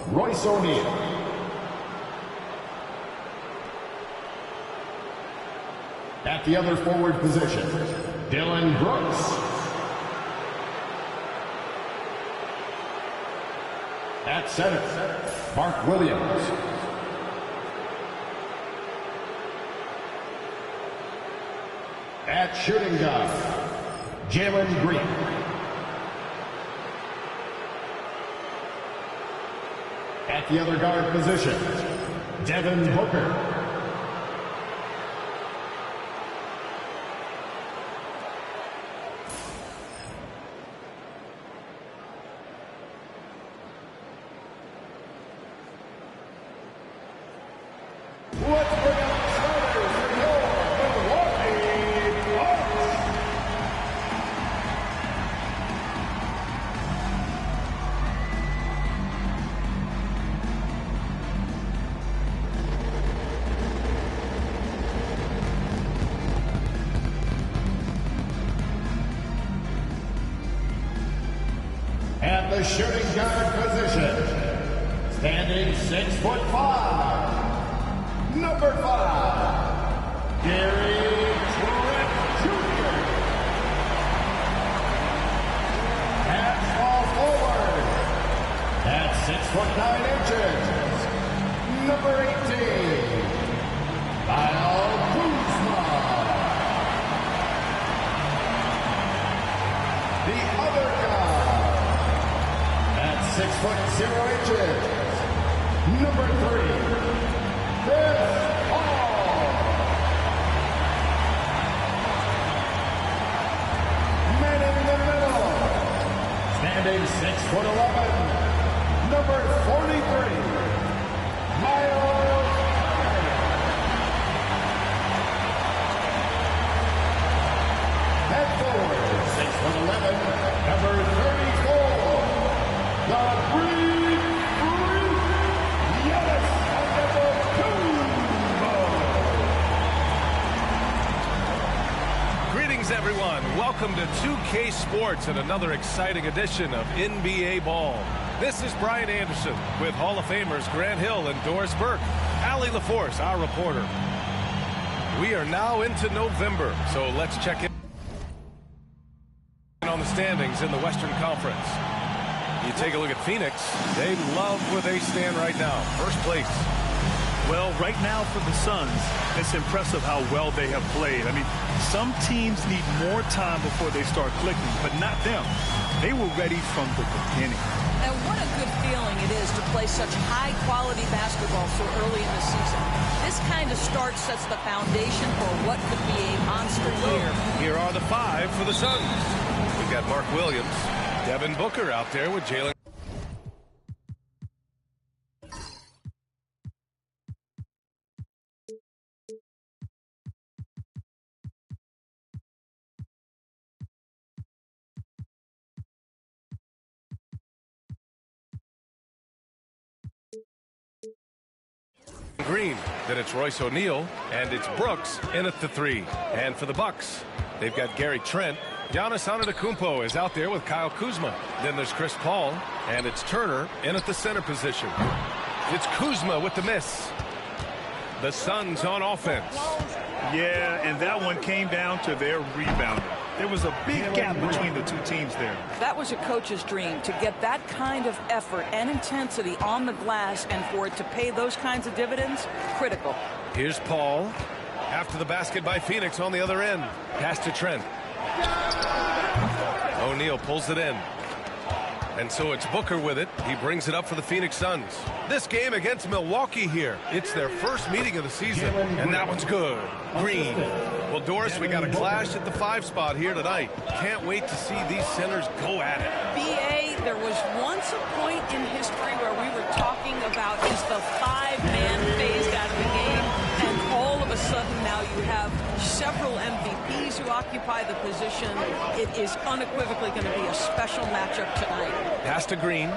Royce O'Neal. At the other forward position, Dylan Brooks. At center, Mark Williams. At shooting guard, Jalen Green. At the other guard position, Devin Booker. Let's bring out the starters for your Milwaukee Bucks. At the shooting guard position, standing 6'5", number 5, Gary Trent Jr. At small forward, at 6'9", number 18, Kyle Kuzma. The other guy, at 6'0", number 3, Chris Paul. Man in the middle, standing 6'11", number 43, Miles. Head forward, 6'11", number 34, the Breed Yes. Greetings, everyone. Welcome to 2K Sports and another exciting edition of NBA Ball. This is Brian Anderson with Hall of Famers Grant Hill and Doris Burke. Allie LaForce, our reporter. We are now into November, so let's check in on the standings in the Western Conference. You take a look at Phoenix. They love where they stand right now. First place. Well, right now for the Suns, it's impressive how well they have played. I mean, some teams need more time before they start clicking, but not them. They were ready from the beginning. And what a good feeling it is to play such high-quality basketball so early in the season. This kind of start sets the foundation for what could be a monster year. Here are the 5 for the Suns. We've got Mark Williams, Devin Booker out there with Jalen. Green, then it's Royce O'Neal, and it's Brooks in at the 3. And for the Bucks, they've got Gary Trent. Giannis Antetokounmpo is out there with Kyle Kuzma. Then there's Chris Paul, and it's Turner in at the center position. It's Kuzma with the miss. The Suns on offense. Yeah, and that one came down to their rebounding. There was a big gap between the two teams there. That was a coach's dream, to get that kind of effort and intensity on the glass, and for it to pay those kinds of dividends, critical. Here's Paul. After the basket by Phoenix on the other end. Pass to Trent. O'Neal pulls it in. And so it's Booker with it. He brings it up for the Phoenix Suns. This game against Milwaukee here. It's their first meeting of the season, and that one's good. Green. Well, Doris, we got a clash at the 5 spot here tonight. Can't wait to see these centers go at it. B.A., there was once a point in history where we were talking about, is the 5-man phased out of the game? And all of a sudden now you have several MVPs who occupy the position. It is unequivocally going to be a special matchup tonight. Pass to Green.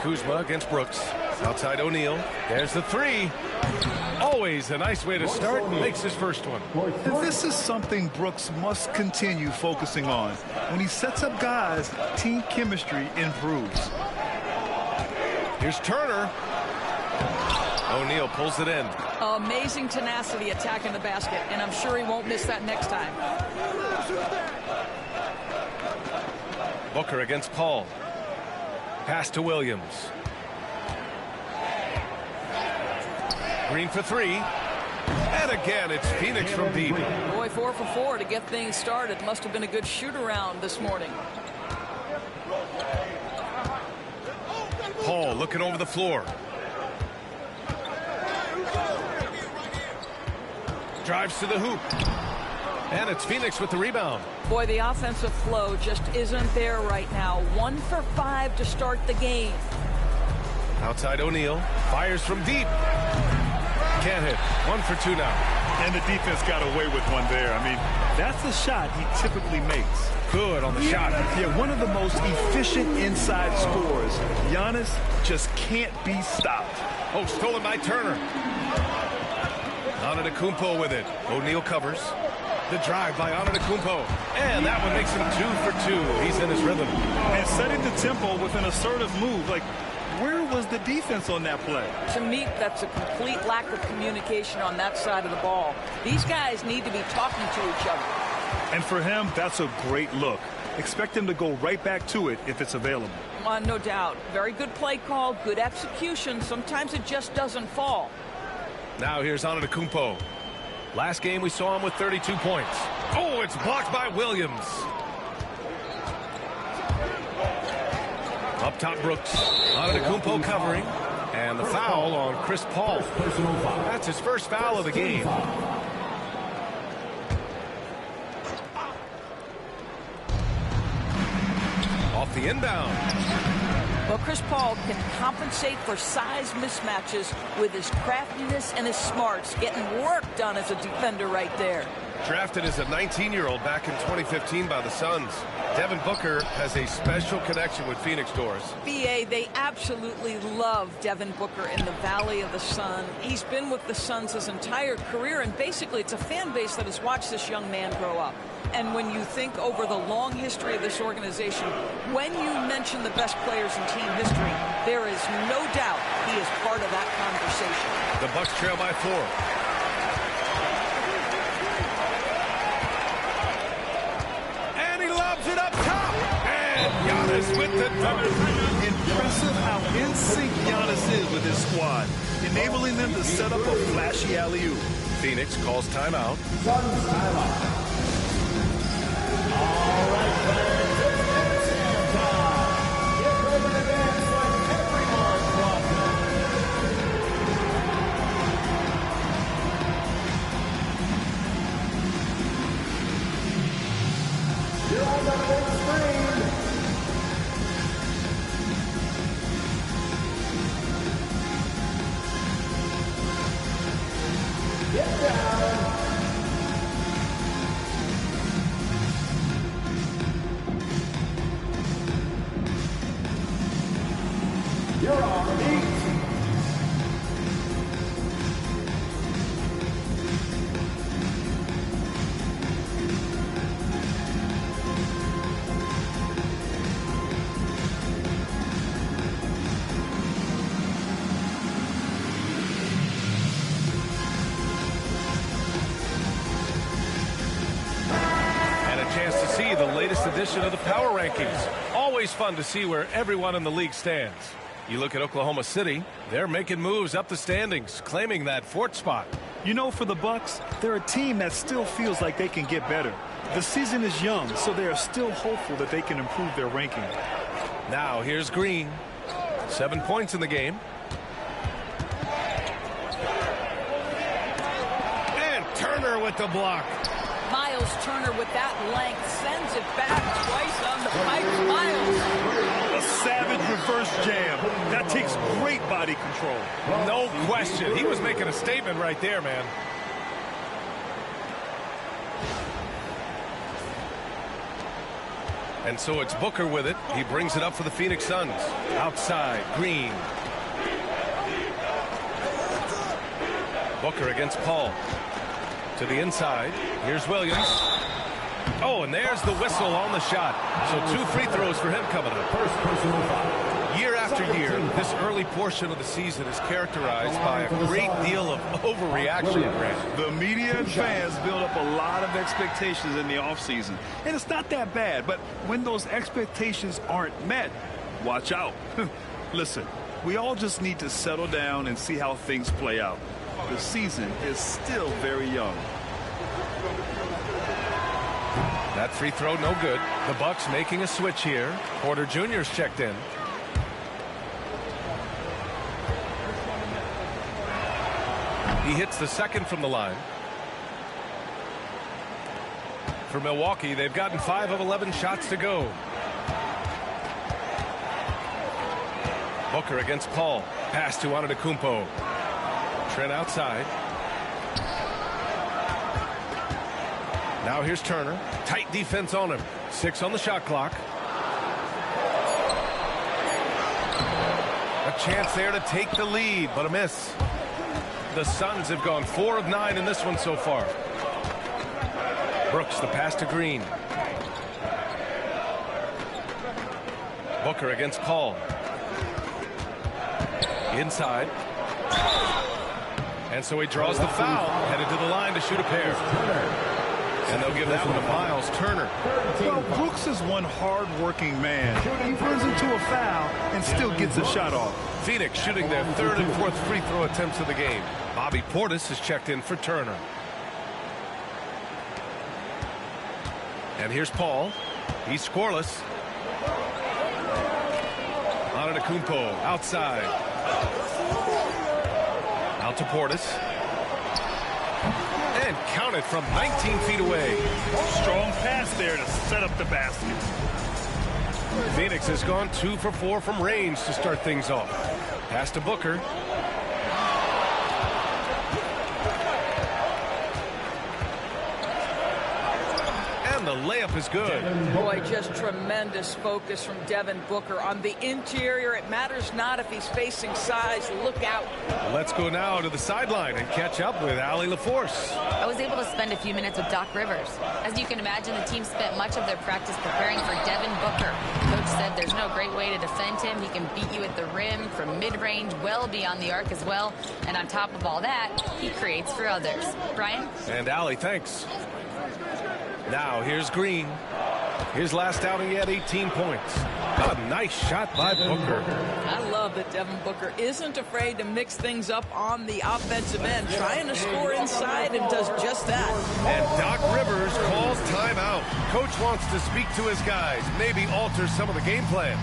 Kuzma against Brooks. Outside O'Neal. There's the three. Always a nice way to start. Makes his first one. And this is something Brooks must continue focusing on. When he sets up guys, team chemistry improves. Here's Turner. O'Neal pulls it in. Amazing tenacity attacking the basket, and I'm sure he won't miss that next time. Booker against Paul. Pass to Williams. Green for three. And again, it's Phoenix from deep. Boy, 4 for 4 to get things started. Must have been a good shoot-around this morning. Paul looking over the floor. Drives to the hoop. And it's Phoenix with the rebound. Boy, the offensive flow just isn't there right now. 1 for 5 to start the game. Outside O'Neal. Fires from deep. Can't hit. 1 for 2 now. And the defense got away with one there. I mean, that's the shot he typically makes. Good on the shot. Yeah, one of the most efficient inside scorers. Giannis just can't be stopped. Oh, stolen by Turner. Antetokounmpo with it. O'Neal covers. The drive by Antetokounmpo. And that one makes him 2 for 2. He's in his rhythm. And setting the tempo with an assertive move. Like, where was the defense on that play? To me, that's a complete lack of communication on that side of the ball. These guys need to be talking to each other. And for him, that's a great look. Expect him to go right back to it if it's available. No doubt. Very good play call, good execution. Sometimes it just doesn't fall. Now here's Antetokounmpo. Last game we saw him with 32 points. Oh, it's blocked by Williams. Up top, Brooks. Antetokounmpo covering. And the foul on Chris Paul. That's his first foul of the game. Off the inbound. Well, Chris Paul can compensate for size mismatches with his craftiness and his smarts, getting work done as a defender right there. Drafted as a 19-year-old back in 2015 by the Suns. Devin Booker has a special connection with Phoenix Doors. BA, they absolutely love Devin Booker in the Valley of the Sun. He's been with the Suns his entire career, and basically it's a fan base that has watched this young man grow up. And when you think over the long history of this organization, when you mention the best players in team history, there is no doubt he is part of that conversation. The Bucks trail by 4. It up top, and Giannis with the double. Impressive how in sync Giannis is with his squad, enabling them to set up a flashy alley-oop. Phoenix calls timeout. Suns timeout. All right, fans, it's time. Get ready to dance like everyone's welcome. You're on the big screen. Get down. You're on beat. The latest edition of the Power Rankings. Always fun to see where everyone in the league stands. You look at Oklahoma City, they're making moves up the standings, claiming that 4th spot. You know, for the Bucks, they're a team that still feels like they can get better. The season is young, so they are still hopeful that they can improve their ranking. Now here's Green. 7 points in the game. And Turner with the block. Miles Turner with that length sends it back twice on the pipe. Miles. A savage reverse jam. That takes great body control. No question. He was making a statement right there, man. And so it's Booker with it. He brings it up for the Phoenix Suns. Outside, Green. Booker against Paul. To the inside. Here's Williams. Oh, and there's the whistle on the shot. So 2 free throws for him coming up. First personal foul. Year after year, this early portion of the season is characterized by a great deal of overreaction. The media and fans build up a lot of expectations in the offseason. And it's not that bad, but when those expectations aren't met, watch out. Listen, we all just need to settle down and see how things play out. The season is still very young. That free throw no good. The Bucks making a switch here. Porter Jr.'s checked in. He hits the second from the line. For Milwaukee, they've gotten 5 of 11 shots to go. Booker against Paul. Pass to Antetokounmpo. Trent outside. Now here's Turner. Tight defense on him. 6 on the shot clock. A chance there to take the lead, but a miss. The Suns have gone 4 of 9 in this one so far. Brooks, the pass to Green. Booker against Paul. Inside. And so he draws the foul, headed to the line to shoot a pair. And they'll give that one to Miles Turner. Well, Brooks is one hard-working man. He runs into a foul and still gets a shot off. Phoenix shooting their 3rd and 4th free throw attempts of the game. Bobby Portis has checked in for Turner. And here's Paul. He's scoreless. Antetokounmpo outside. Out to Portis. And counted from 19 feet away. Strong pass there to set up the basket. Phoenix has gone 2 for 4 from range to start things off. Pass to Booker. And the layup is good. Boy, just tremendous focus from Devin Booker on the interior. It matters not if he's facing size. Look out. Let's go now to the sideline and catch up with Allie LaForce. I was able to spend a few minutes with Doc Rivers. As you can imagine, the team spent much of their practice preparing for Devin Booker. Coach said there's no great way to defend him. He can beat you at the rim from mid-range, well beyond the arc as well. And on top of all that, he creates for others. Brian? And Allie, thanks. Now here's Green. His last outing, he had 18 points. What a nice shot by Booker. I love that Devin Booker isn't afraid to mix things up on the offensive end, trying to score inside, and does just that. And Doc Rivers calls timeout. Coach wants to speak to his guys, maybe alter some of the game plan.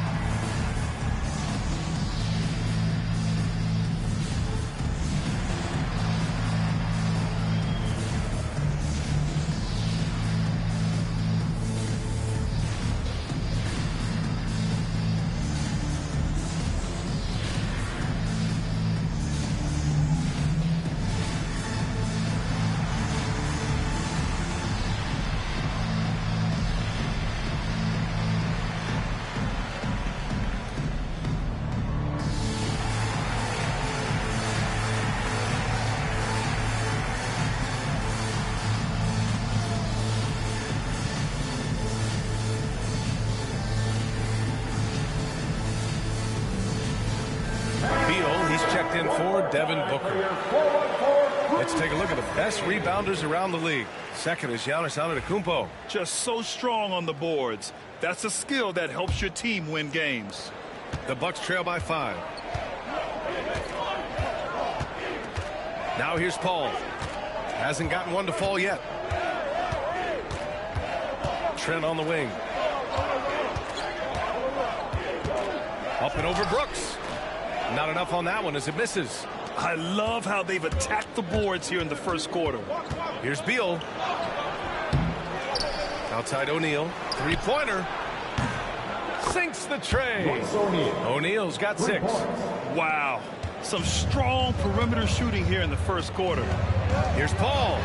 In for Devin Booker. Let's take a look at the best rebounders around the league. Second is Giannis Antetokounmpo. Just so strong on the boards. That's a skill that helps your team win games. The Bucks trail by 5. Now here's Paul. Hasn't gotten one to fall yet. Trent on the wing. Up and over Brooks. Not enough on that one as it misses. I love how they've attacked the boards here in the first quarter. Here's Beal. Outside O'Neal. Three-pointer. Sinks the tray. O'Neal's got 6. Wow. Some strong perimeter shooting here in the first quarter. Here's Paul.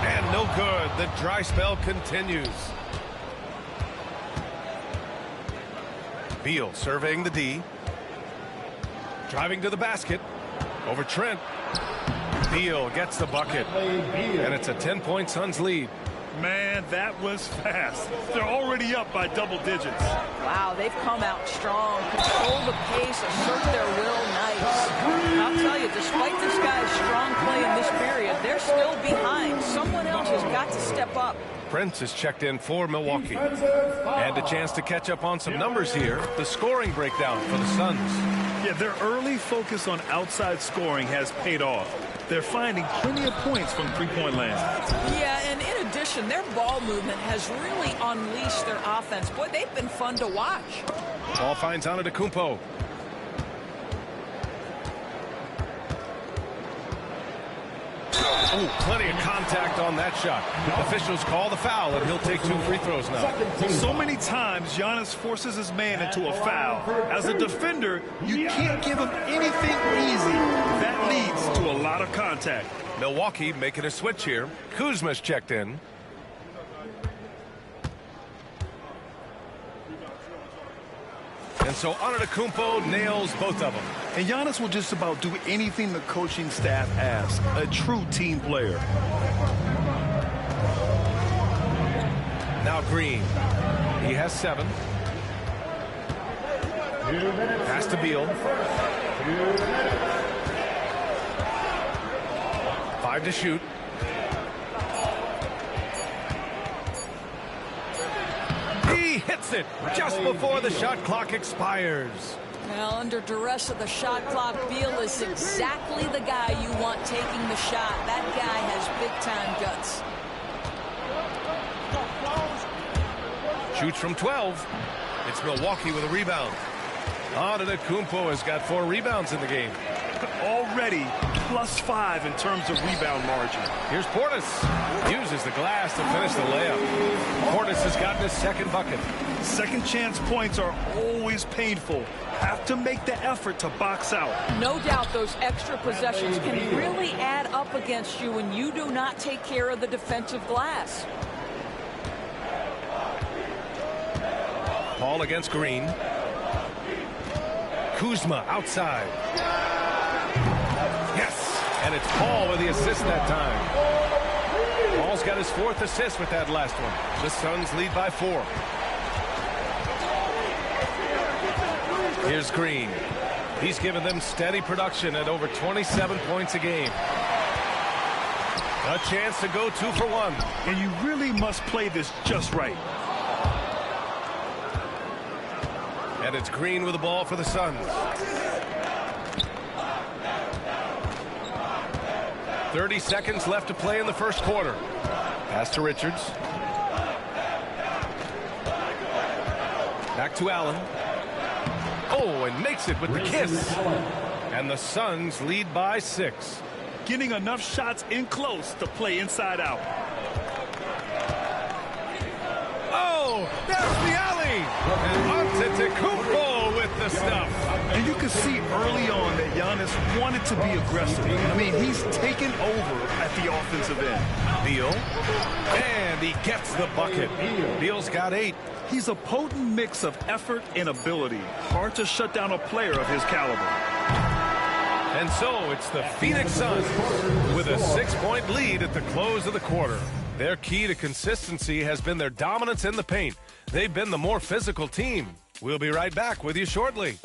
And no good. The dry spell continues. Beal surveying the D. Driving to the basket. Over Trent. Beal gets the bucket, and it's a 10-point Suns lead. Man, that was fast. They're already up by double digits. Wow, they've come out strong, control the pace, assert their will. Nice. And I'll tell you, despite this guy's strong play in this period, they're still behind. Someone else has got to step up. Prince is checked in for Milwaukee. And a chance to catch up on some numbers here. The scoring breakdown for the Suns. Yeah, their early focus on outside scoring has paid off. They're finding plenty of points from three-point land. Yeah, and in addition, their ball movement has really unleashed their offense. Boy, they've been fun to watch. Ball finds Antetokounmpo. Oh, plenty of contact on that shot. Officials call the foul, and he'll take 2 free throws now. So many times, Giannis forces his man into a foul. As a defender, you can't give him anything easy. That leads to a lot of contact. Milwaukee making a switch here. Kuzma's checked in. And so Antetokounmpo nails both of them. And Giannis will just about do anything the coaching staff asks. A true team player. Now Green. He has 7. Pass to Beal. 5 to shoot. He hits it just before the shot clock expires. Well, under duress of the shot clock, Beal is exactly the guy you want taking the shot. That guy has big-time guts. Shoots from 12. It's Milwaukee with a rebound. Antetokounmpo has got 4 rebounds in the game. Already +5 in terms of rebound margin. Here's Portis. Uses the glass to finish the layup. Portis has gotten his 2nd bucket. Second chance points are always painful. Have to make the effort to box out. No doubt those extra possessions can really add up against you when you do not take care of the defensive glass. Paul against Green. Kuzma outside. Yes, and it's Paul with the assist that time. Paul's got his 4th assist with that last one. The Suns lead by 4. Here's Green. He's given them steady production at over 27 points a game. A chance to go 2 for 1. And you really must play this just right. And it's Green with the ball for the Suns. 30 seconds left to play in the first quarter. Pass to Richards. Back to Allen. Oh, and makes it with the kiss. And the Suns lead by 6. Getting enough shots in close to play inside out. Oh, there's the alley. And Antetokounmpo with the stuff. And you can see early on that Giannis wanted to be aggressive. I mean, he's taken over at the offensive end. Beal. And he gets the bucket. Beal's got 8. He's a potent mix of effort and ability. Hard to shut down a player of his caliber. And so it's the Phoenix Suns with a 6-point lead at the close of the quarter. Their key to consistency has been their dominance in the paint. They've been the more physical team. We'll be right back with you shortly.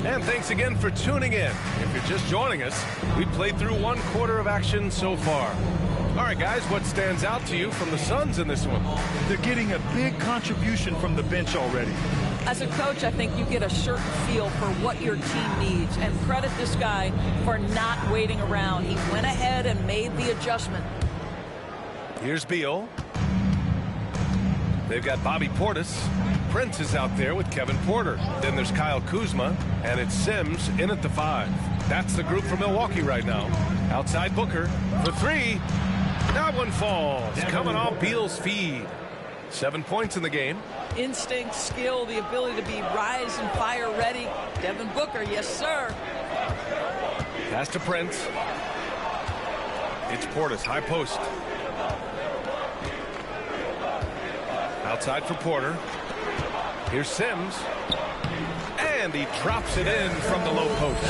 And thanks again for tuning in. If you're just joining us, we played through 1 quarter of action so far. All right, guys, what stands out to you from the Suns in this one? They're getting a big contribution from the bench already. As a coach, I think you get a certain feel for what your team needs, and credit this guy for not waiting around. He went ahead and made the adjustment. Here's Beal. They've got Bobby Portis. Prince is out there with Kevin Porter. Then there's Kyle Kuzma, and it's Sims in at the 5. That's the group for Milwaukee right now. Outside Booker for 3. That one falls, coming off Beal's feed. 7 points in the game. Instinct, skill, the ability to be rise and fire ready. Devin Booker, yes, sir. Pass to Prince. It's Portis, high post. Outside for Porter. Here's Sims. And he drops it in from the low post.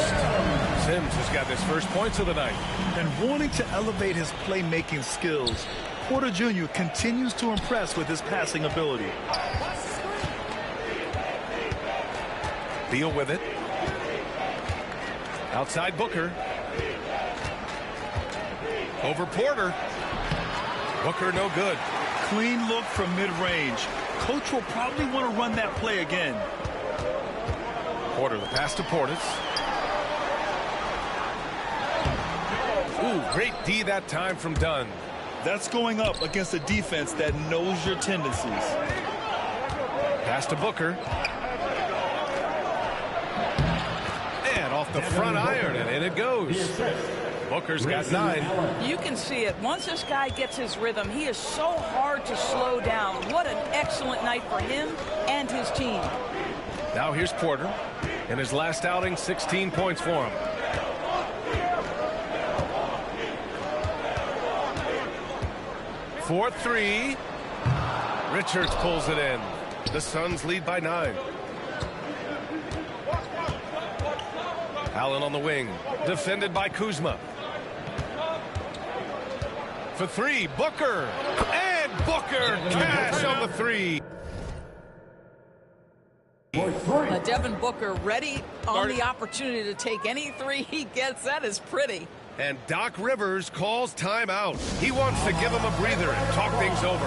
Sims has got his first points of the night. And wanting to elevate his playmaking skills, Porter Jr. continues to impress with his passing ability. Beal with it. Outside Booker. Over Porter. Booker no good. Clean look from mid-range. Coach will probably want to run that play again. Porter, the pass to Portis. Ooh, great D that time from Dunn. That's going up against a defense that knows your tendencies. Pass to Booker. And off the front iron, and in it goes. Booker's got 9. You can see it. Once this guy gets his rhythm, he is so hard to slow down. What an excellent night for him and his team. Now here's Porter. In his last outing, 16 points for him. For 3. Richards pulls it in. The Suns lead by 9. Allen on the wing. Defended by Kuzma. For 3, Booker. And Booker cash on the 3. Devin Booker ready on the opportunity to take any 3 he gets. That is pretty. And Doc Rivers calls timeout. He wants to give him a breather and talk things over.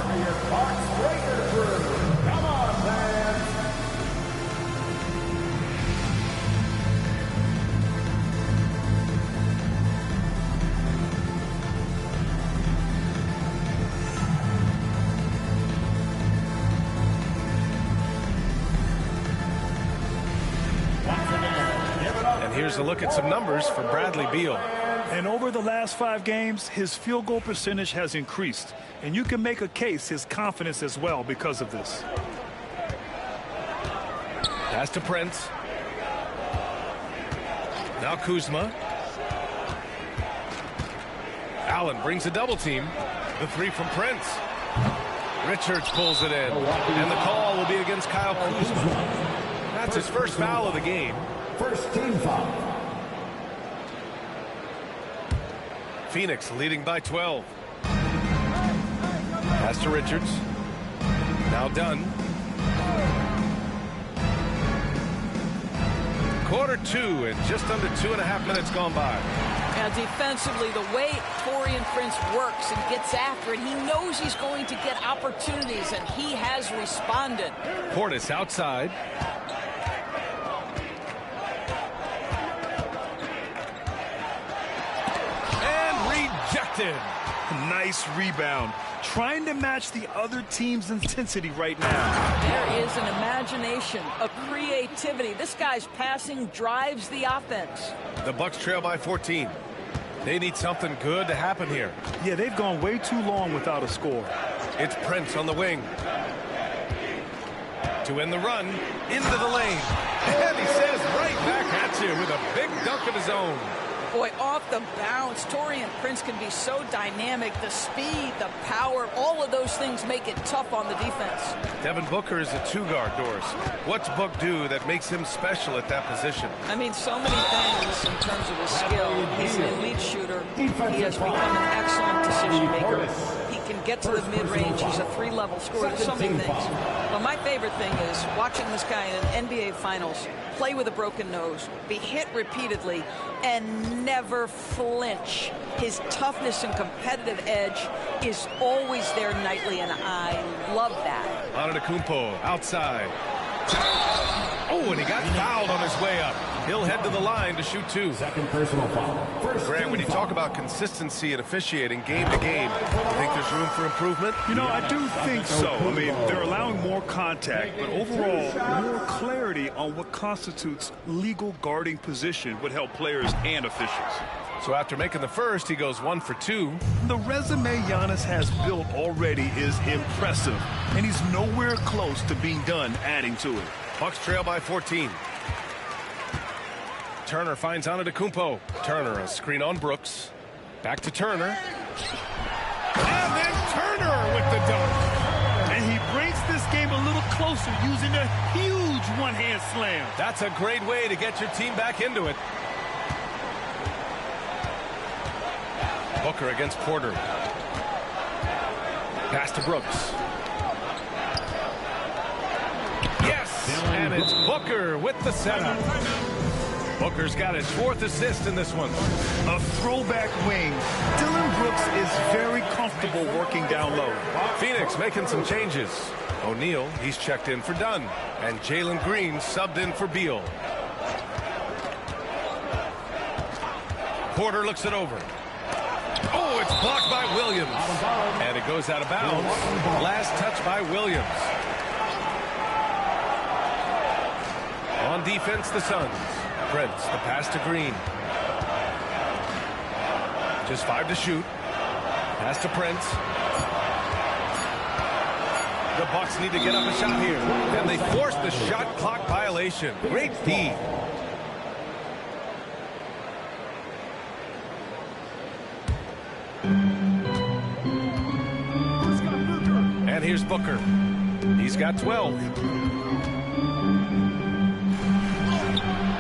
Come on, man. And here's a look at some numbers for Bradley Beal. And over the last 5 games, his field goal percentage has increased. And you can make a case his confidence as well because of this. Pass to Prince. Now Kuzma. Allen brings a double team. The 3 from Prince. Richards pulls it in. And the call will be against Kyle Kuzma. That's his first foul of the game. First team foul. Phoenix leading by 12. Pass to Richards. Now Dunn. Quarter 2 and just under 2.5 minutes gone by. Now defensively, the way Taurean Prince works and gets after it, he knows he's going to get opportunities, and he has responded. Portis outside. Nice rebound. Trying to match the other team's intensity right now. There is an imagination, a creativity. This guy's passing drives the offense. The Bucks trail by 14. They need something good to happen here. Yeah, they've gone way too long without a score. It's Prince on the wing. To end the run, into the lane. And he says right back at you with a big dunk of his own. Boy, off the bounce, Taurean Prince can be so dynamic. The speed, the power, all of those things make it tough on the defense. Devin Booker is a 2-guard, Doris. What's Book do that makes him special at that position? I mean, so many things in terms of his skill. He's an elite shooter. He has become an excellent decision maker. He can get to the mid-range. He's a 3-level scorer. There's so many things. But my favorite thing is watching this guy in an NBA Finals play with a broken nose, be hit repeatedly, and never flinch. His toughness and competitive edge is always there nightly, and I love that. Antetokounmpo outside. Oh, and he got fouled on his way up. He'll head to the line to shoot 2. Second personal foul. Grant, when you talk about consistency and officiating game to game, you think there's room for improvement? You know, I do think so. I mean, they're allowing more contact, but overall, more clarity on what constitutes legal guarding position would help players and officials. So after making the first, he goes 1 for 2. The resume Giannis has built already is impressive, and he's nowhere close to being done adding to it. Bucks trail by 14. Turner finds Antetokounmpo. Turner, a screen on Brooks. Back to Turner. And then Turner with the dunk. And he brings this game a little closer using a huge one-hand slam. That's a great way to get your team back into it. Booker against Porter. Pass to Brooks. Yes! And it's Booker with the setup. Booker's got his 4th assist in this one. A throwback wing. Dylan Brooks is very comfortable working down low. Phoenix making some changes. O'Neal, he's checked in for Dunn. And Jalen Green subbed in for Beal. Porter looks it over. Oh, it's blocked by Williams. And it goes out of bounds. Last touch by Williams. On defense, the Suns. Prince, the pass to Green. Just 5 to shoot. Pass to Prince. The Bucks need to get up a shot here. And they force the shot clock violation. Great D. And here's Booker. He's got 12.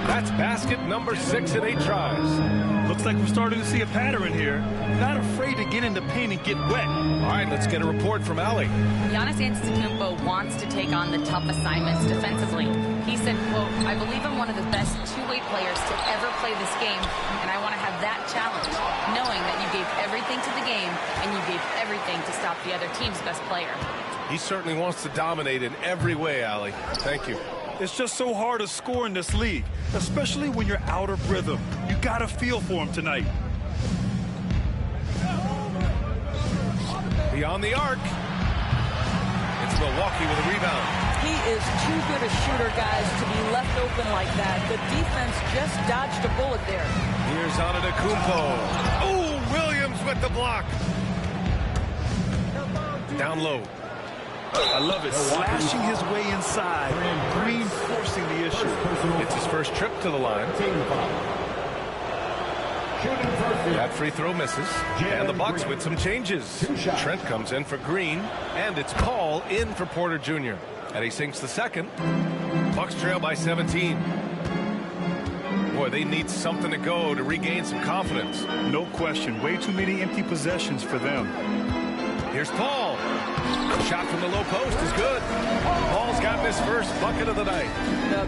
That's basket number 6 in 8 tries. Looks like we're starting to see a pattern here. Not afraid to get in the paint and get wet. All right, let's get a report from Allie. Giannis Antetokounmpo wants to take on the tough assignments defensively. He said, quote, "I believe I'm one of the best two-way players to ever play this game, and I want to have that challenge, knowing that you gave everything to the game and you gave everything to stop the other team's best player." He certainly wants to dominate in every way, Allie. Thank you. It's just so hard to score in this league, especially when you're out of rhythm. You got to feel for him tonight. Beyond the arc. It's Milwaukee with a rebound. He is too good a shooter, guys, to be left open like that. The defense just dodged a bullet there. Here's Antetokounmpo. Oh, Williams with the block. Down low. I love it. Slashing his way inside. Green forcing the issue. It's his first trip to the line. That free throw misses. And the Bucks with some changes. Trent comes in for Green. And it's Paul in for Porter Jr. And he sinks the second. Bucks trail by 17. Boy, they need something to go to regain some confidence. No question. Way too many empty possessions for them. Here's Paul. Shot from the low post is good. Paul's got his first bucket of the night.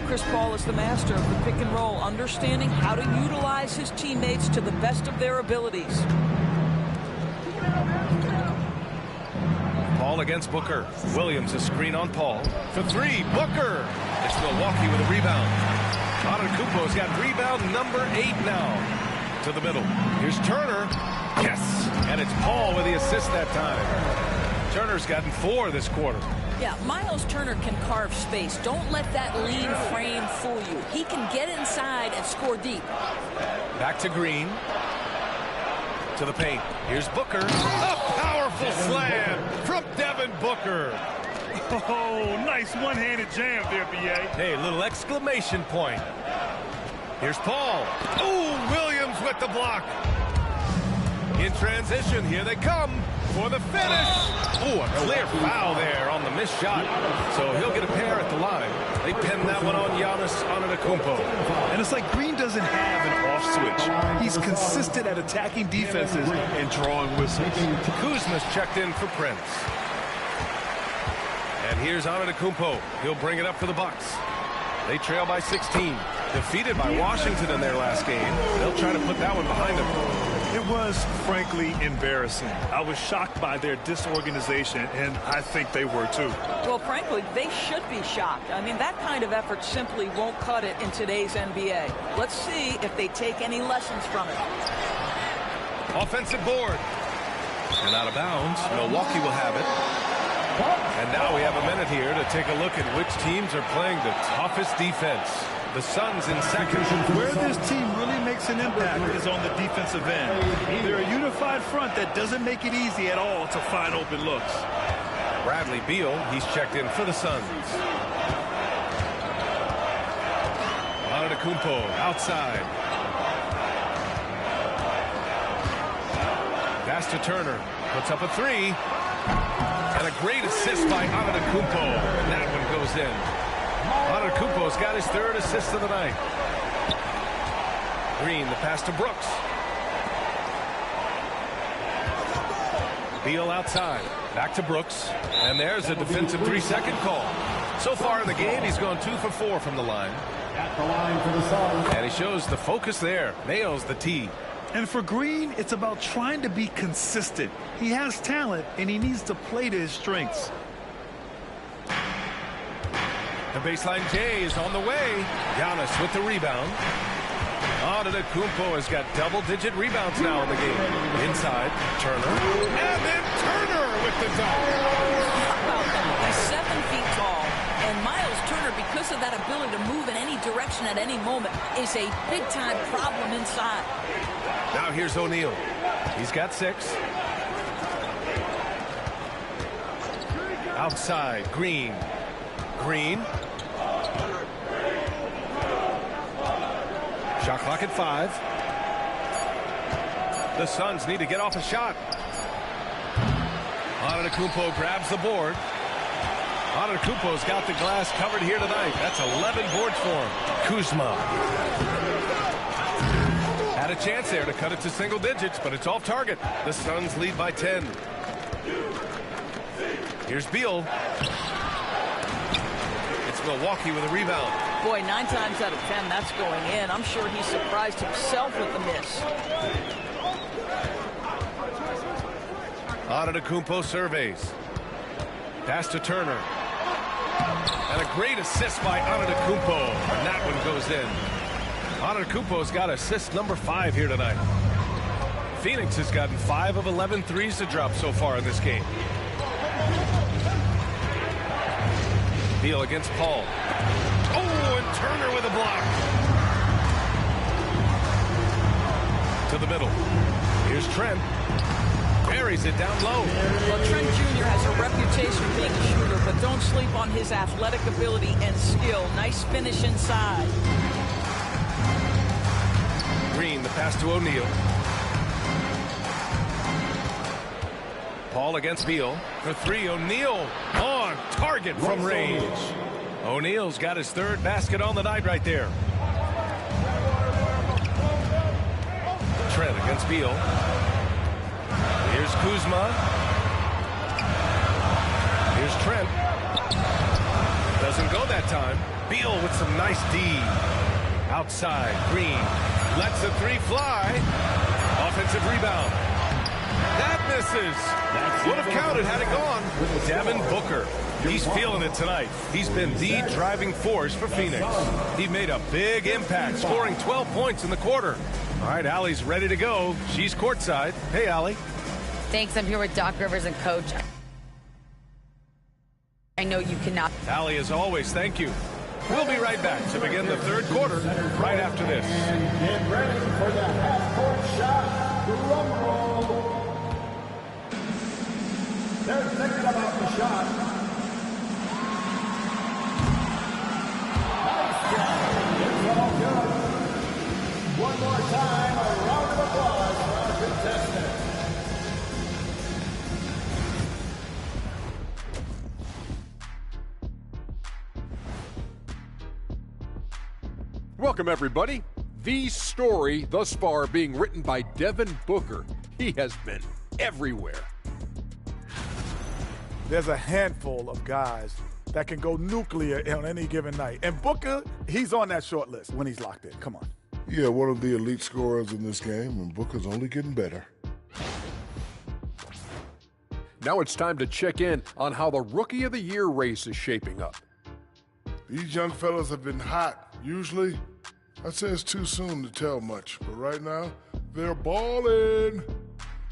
Chris Paul is the master of the pick and roll, understanding how to utilize his teammates to the best of their abilities. Paul against Booker. Williams a screen on Paul. For 3, Booker. It's Milwaukee with a rebound. Antetokounmpo's got rebound number 8 now. To the middle. Here's Turner. Yes. And it's Paul with the assist that time. Turner's gotten 4 this quarter. Yeah, Miles Turner can carve space. Don't let that lean frame fool you. He can get inside and score deep. Back to Green. To the paint. Here's Booker. A powerful slam from Devin Booker. Oh, nice one-handed jam there, B.A. Hey, little exclamation point. Here's Paul. Oh, Williams with the block. In transition, here they come for the finish. Oh, a clear foul there on the missed shot. So he'll get a pair at the line. They pin that one on Giannis Antetokounmpo. And it's like Green doesn't have an off switch. He's consistent at attacking defenses and drawing whistles. Kuzma's checked in for Prince. And here's Antetokounmpo. He'll bring it up for the Bucks. They trail by 16. Defeated by Washington in their last game. They'll try to put that one behind them. It was, frankly, embarrassing. I was shocked by their disorganization, and I think they were, too. Well, frankly, they should be shocked. I mean, that kind of effort simply won't cut it in today's NBA. Let's see if they take any lessons from it. Offensive board. And out of bounds. Milwaukee will have it. And now we have a minute here to take a look at which teams are playing the toughest defense. The Suns in second. Where this team really makes an impact is on the defensive end. They're a unified front that doesn't make it easy at all to find open looks. Bradley Beal, he's checked in for the Suns. Antetokounmpo outside. Pass to Turner. Puts up a three. And a great assist by Antetokounmpo. And that one goes in. Antetokounmpo's got his third assist of the night. Green, the pass to Brooks. Beal outside. Back to Brooks. And there's a defensive 3-second call. So far in the game, he's gone 2 for 4 from the line. At the line for the Suns. And he shows the focus there. Nails the tee. And for Green, it's about trying to be consistent. He has talent, and he needs to play to his strengths. The baseline J is on the way. Giannis with the rebound. Antetokounmpo has got double-digit rebounds now in the game. Inside, Turner. And then Turner with the dunk. How about that? He's 7 feet tall. And Miles Turner, because of that ability to move in any direction at any moment, is a big-time problem inside. Now here's O'Neal. He's got 6. Outside, Green. Green. Shot clock at 5. The Suns need to get off a shot. Antetokounmpo grabs the board. Antetokounmpo's got the glass covered here tonight. That's 11 boards for him. Kuzma. Had a chance there to cut it to single digits, but it's off target. The Suns lead by 10. Here's Beal. It's Milwaukee with a rebound. Boy, 9 times out of 10, that's going in. I'm sure he's surprised himself with the miss. Antetokounmpo surveys. Pass to Turner. And a great assist by Antetokounmpo. And that one goes in. Antetokounmpo's got assist number 5 here tonight. Phoenix has gotten 5 of 11 threes to drop so far in this game. Beal against Paul. Oh, and Turner with a block. To the middle. Here's Trent. Buries it down low. Well, Trent Jr. has a reputation for being a shooter, but don't sleep on his athletic ability and skill. Nice finish inside. Green, the pass to O'Neal. Paul against Beal. For 3, O'Neal on target from range. O'Neal's got his 3rd basket on the night right there. Trent against Beal. Here's Kuzma. Here's Trent. Doesn't go that time. Beal with some nice D. Outside, Green. Lets the 3 fly. Offensive rebound. That misses. Would have counted had it gone. Devin Booker. He's feeling it tonight. He's been the driving force for Phoenix. He made a big impact, scoring 12 points in the quarter. All right, Allie's ready to go. She's courtside. Hey, Allie. Thanks. I'm here with Doc Rivers and Coach. I know you cannot. Allie, as always, thank you. We'll be right back to begin the 3rd quarter right after this. Get ready for the half-court shot. Drum roll. They're thinking about the shot. Nice job. It's all good. One more time, a round of applause for our contestants. Welcome, everybody. The story thus far being written by Devin Booker. He has been everywhere. There's a handful of guys that can go nuclear on any given night. And Booker, he's on that short list when he's locked in. Come on. Yeah, one of the elite scorers in this game, and Booker's only getting better. Now it's time to check in on how the Rookie of the Year race is shaping up. These young fellas have been hot. Usually, I'd say it's too soon to tell much, but right now, they're balling.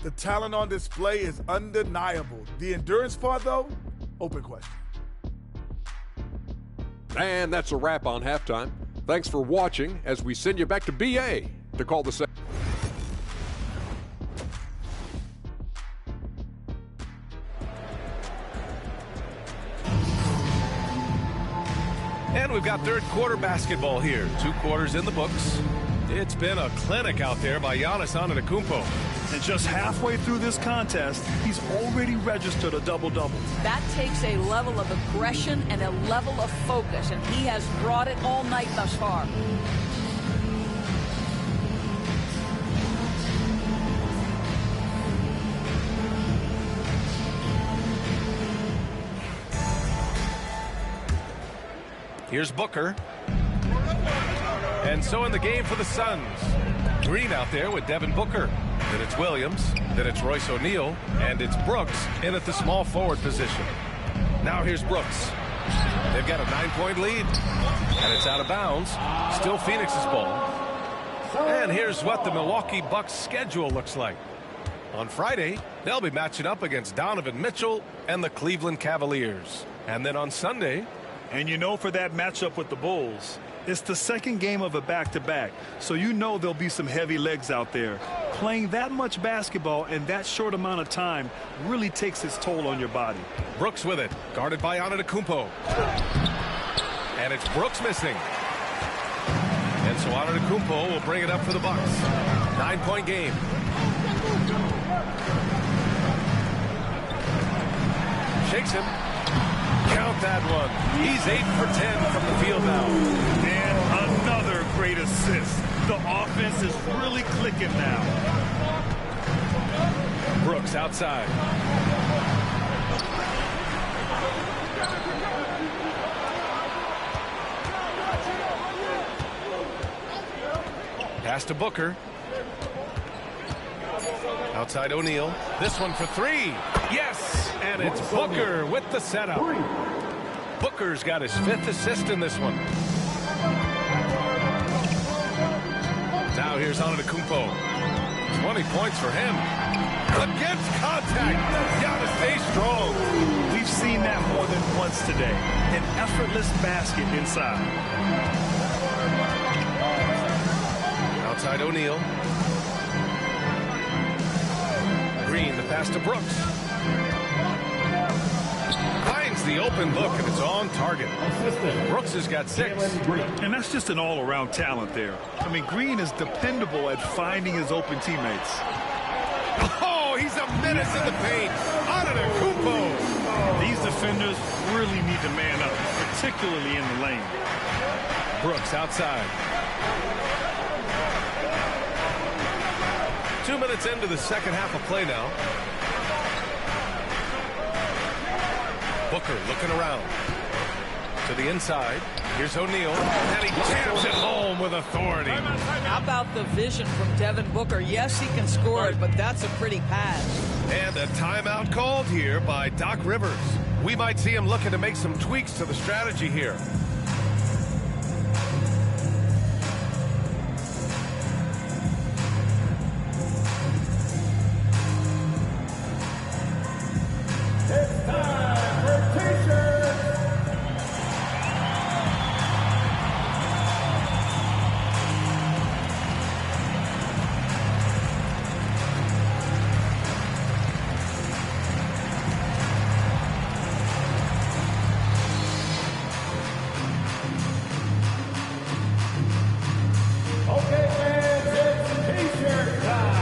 The talent on display is undeniable. The endurance part, though, open question. And that's a wrap on halftime. Thanks for watching as we send you back to BA to call the second. And we've got third quarter basketball here. 2 quarters in the books. It's been a clinic out there by Giannis Antetokounmpo. And just halfway through this contest, he's already registered a double-double. That takes a level of aggression and a level of focus, and he has brought it all night thus far. Here's Booker. And so in the game for the Suns. Green out there with Devin Booker. Then it's Williams. Then it's Royce O'Neal. And it's Brooks in at the small forward position. Now here's Brooks. They've got a 9-point lead. And it's out of bounds. Still Phoenix's ball. And here's what the Milwaukee Bucks schedule looks like. On Friday, they'll be matching up against Donovan Mitchell and the Cleveland Cavaliers. And then on Sunday. And you know, for that matchup with the Bulls, it's the second game of a back-to-back, so you know there'll be some heavy legs out there. Playing that much basketball in that short amount of time really takes its toll on your body. Brooks with it, guarded by Antetokounmpo. And it's Brooks missing. And so Antetokounmpo will bring it up for the Bucks. 9-point game. Shakes him. Count that one. He's 8 for 10 from the field now. And another great assist. The offense is really clicking now. Brooks outside. Pass to Booker. Outside O'Neal. This one for 3. Yes! And it's Booker with the setup. Booker's got his 5th assist in this one. Now here's Antetokounmpo. 20 points for him. Against contact. Gotta stay strong. We've seen that more than once today. An effortless basket inside. Outside O'Neal. Green, the pass to Brooks. Finds the open look, and it's on target. Brooks has got 6. And that's just an all-around talent there. I mean, Green is dependable at finding his open teammates. Oh, he's a menace in the paint. Antetokounmpo. These defenders really need to man up, particularly in the lane. Brooks outside. 2 minutes into the second half of play now. Booker looking around. To the inside. Here's O'Neal. And he jams it home with authority. How about the vision from Devin Booker? Yes, he can score it, but that's a pretty pass. And a timeout called here by Doc Rivers. We might see him looking to make some tweaks to the strategy here. It's time for T-shirts. Okay, fans, it's T-shirt time.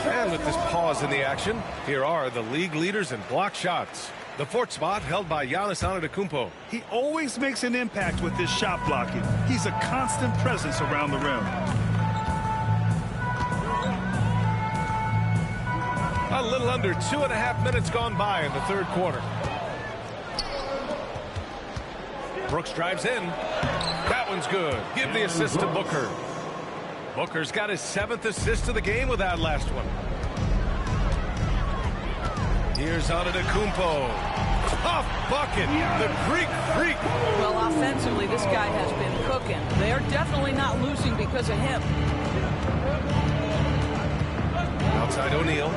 And with this pause in the action, here are the league leaders in block shots. The 4th spot held by Giannis Antetokounmpo. He always makes an impact with his shot blocking. He's a constant presence around the rim. A little under 2.5 minutes gone by in the third quarter. Brooks drives in. That one's good. Give the assist to Booker. Booker's got his 7th assist of the game with that last one. Here's Antetokounmpo. Tough bucket. The Greek freak. Well, offensively, this guy has been cooking. They're definitely not losing because of him. Outside O'Neal.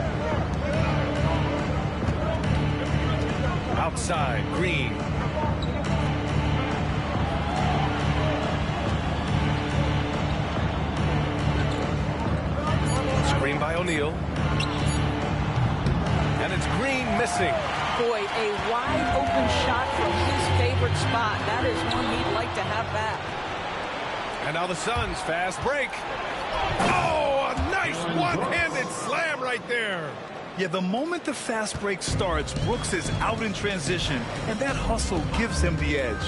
Outside Green. O'Neal. And it's Green missing. Boy, a wide open shot from his favorite spot. That is one he'd like to have back. And now the Suns fast break. Oh, a nice one-handed slam right there. Yeah, the moment the fast break starts, Brooks is out in transition, and that hustle gives him the edge.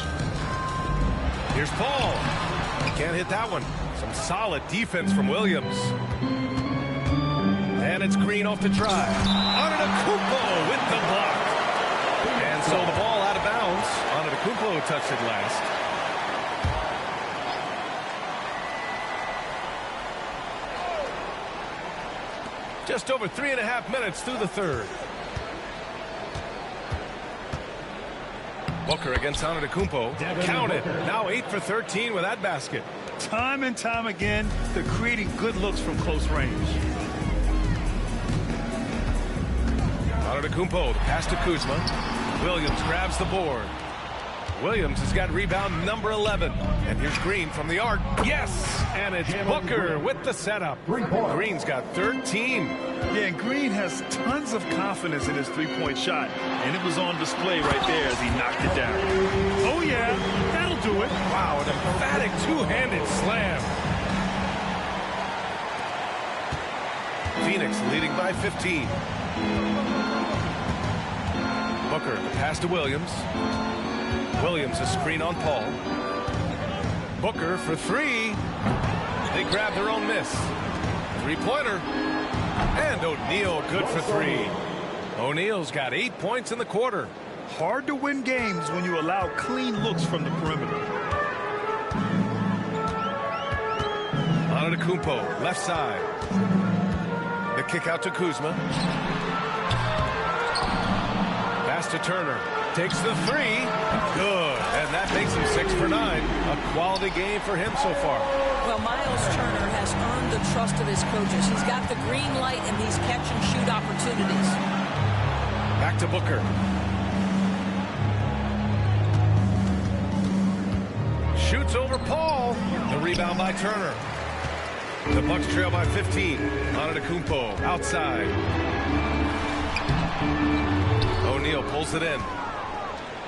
Here's Paul. Can't hit that one. Some solid defense from Williams. And it's Green off to try. Antetokounmpo with the block. And so the ball out of bounds. Antetokounmpo touched it last. Just over 3.5 minutes through the third. Booker against Antetokounmpo. Count it. Now 8 for 13 with that basket. Time and time again, they're creating good looks from close range. Antetokounmpo, the pass to Kuzma. Williams grabs the board. Williams has got rebound number 11. And here's Green from the arc. Yes! And it's Booker with the setup. Green's got 13. Yeah, and Green has tons of confidence in his three-point shot. And it was on display right there as he knocked it down. Oh, yeah, that'll do it. Wow, an emphatic two-handed slam. Phoenix leading by 15. Booker, the pass to Williams. Williams, a screen on Paul. Booker for three. They grab their own miss. Three-pointer. And O'Neal good for three. O'Neal's got 8 points in the quarter. Hard to win games when you allow clean looks from the perimeter. Antetokounmpo, left side. The kick out to Kuzma. Pass to Turner. Takes the three. Good. And that makes him 6 for 9. A quality game for him so far. Well, Miles Turner has earned the trust of his coaches. He's got the green light in these catch-and-shoot opportunities. Back to Booker. Shoots over Paul. The rebound by Turner. The Bucks trail by 15. Antetokounmpo outside. O'Neal pulls it in.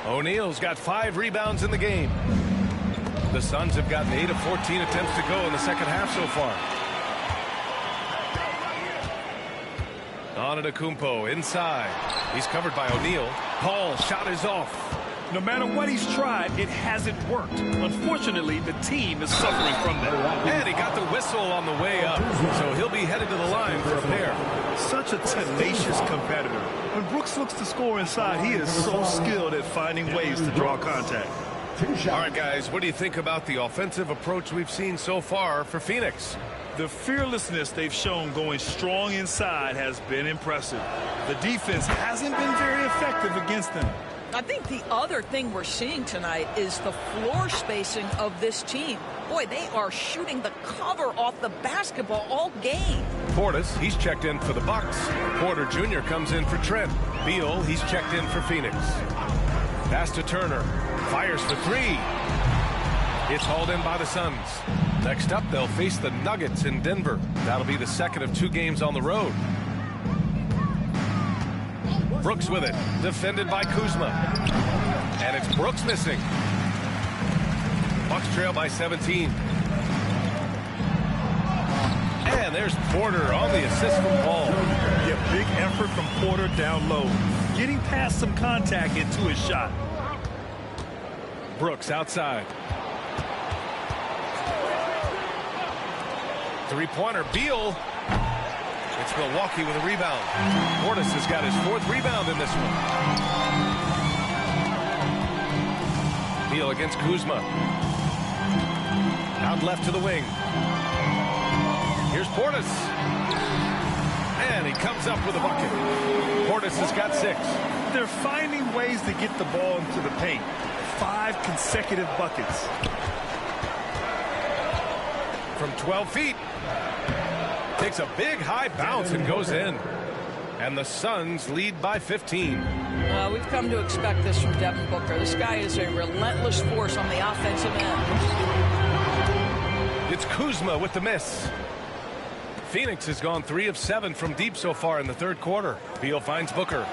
O'Neal's got 5 rebounds in the game. The Suns have gotten 8 of 14 attempts to go in the second half so far. Antetokounmpo inside. He's covered by O'Neal. Paul shot is off. No matter what he's tried, it hasn't worked. Unfortunately, the team is suffering from that. And he got the whistle on the way up, so he'll be headed to the line for a pair. Such a tenacious competitor. When Brooks looks to score inside, he is so skilled at finding ways to draw contact. All right, guys, what do you think about the offensive approach we've seen so far for Phoenix? The fearlessness they've shown going strong inside has been impressive. The defense hasn't been very effective against them. I think the other thing we're seeing tonight is the floor spacing of this team. Boy, they are shooting the cover off the basketball all game. Portis, he's checked in for the Bucks. Porter Jr. comes in for Trent. Beal, he's checked in for Phoenix. Pass to Turner. Fires for three. It's hauled in by the Suns. Next up, they'll face the Nuggets in Denver. That'll be the second of 2 games on the road. Brooks with it. Defended by Kuzma. And it's Brooks missing. Bucks trail by 17. And there's Porter on the assist from Paul. Yeah, big effort from Porter down low. Getting past some contact into his shot. Brooks outside. Three-pointer. Beal. It's Milwaukee with a rebound. Portis has got his 4th rebound in this one. Beal against Kuzma. Out left to the wing. Here's Portis. And he comes up with a bucket. Portis has got 6. They're finding ways to get the ball into the paint. 5 consecutive buckets. From 12 feet. Takes a big high bounce and goes in. And the Suns lead by 15. We've come to expect this from Devin Booker. This guy is a relentless force on the offensive end. It's Kuzma with the miss. Phoenix has gone 3 of 7 from deep so far in the third quarter. Beal finds Booker.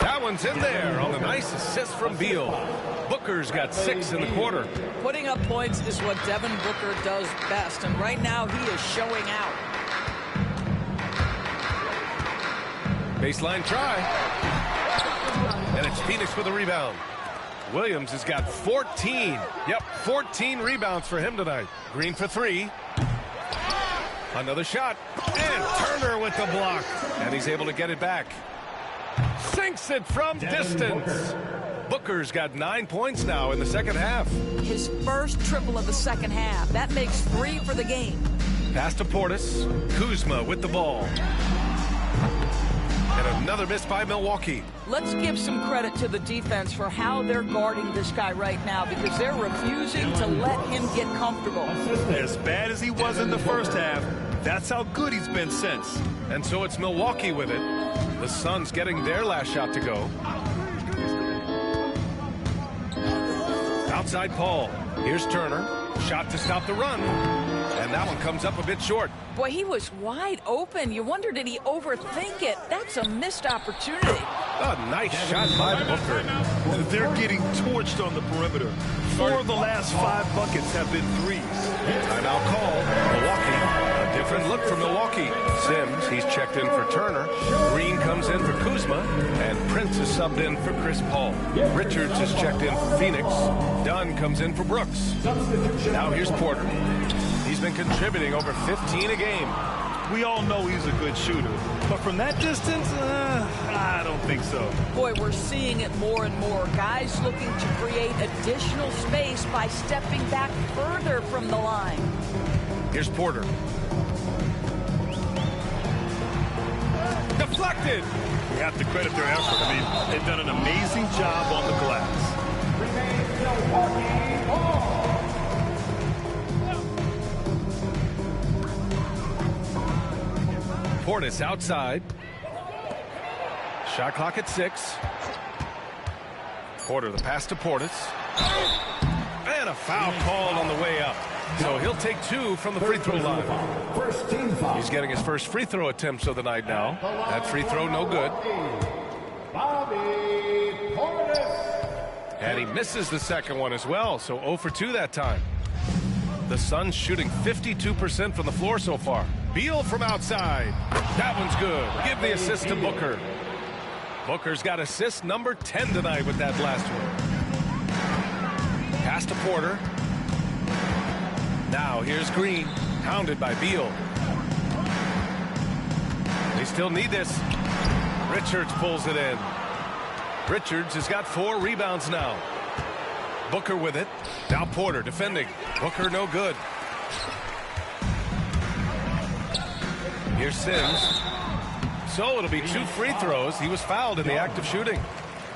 That one's in there on the nice assist from Beal. Booker's got 6 in the quarter. Putting up points is what Devin Booker does best, and right now he is showing out. Baseline try. And it's Phoenix with a rebound. Williams has got 14. Yep, 14 rebounds for him tonight. Green for 3. Another shot. And Turner with the block. And he's able to get it back. Sinks it from distance. Booker's got 9 points now in the second half. His first triple of the second half. That makes 3 for the game. Pass to Portis. Kuzma with the ball. And another miss by Milwaukee. Let's give some credit to the defense for how they're guarding this guy right now, because they're refusing to let him get comfortable. As bad as he was in the first half, that's how good he's been since. And so it's Milwaukee with it. The Suns getting their last shot to go. Outside Paul. Here's Turner. Shot to stop the run. And that one comes up a bit short. Boy, he was wide open. You wonder, did he overthink it? That's a missed opportunity. A nice shot by Booker. They're getting torched on the perimeter. 4 of the last 5 buckets have been threes. Timeout call. Milwaukee. A different look for Milwaukee. Sims, he's checked in for Turner. Green comes in for Kuzma. And Prince is subbed in for Chris Paul. Richards is checked in for Phoenix. Dunn comes in for Brooks. Now here's Porter. He's been contributing over 15 a game. We all know he's a good shooter, but from that distance, I don't think so. Boy, we're seeing it more and more. Guys looking to create additional space by stepping back further from the line. Here's Porter. Deflected. We have to credit their effort. I mean, they've done an amazing job on the glass. Portis outside. Shot clock at 6. Porter, the pass to Portis. And a foul called on the way up. So he'll take 2 from the free throw line. He's getting his first free throw attempts of the night now. That free throw no good. And he misses the second one as well. So 0 for 2 that time. The Suns shooting 52% from the floor so far. Beal from outside. That one's good. Give the assist to Booker. Booker's got assist number 10 tonight with that last one. Pass to Porter. Now here's Green. Hounded by Beal. They still need this. Richards pulls it in. Richards has got 4 rebounds now. Booker with it. Now Porter defending. Booker no good. Here's Sims. So it'll be 2 free throws. He was fouled in the act of shooting.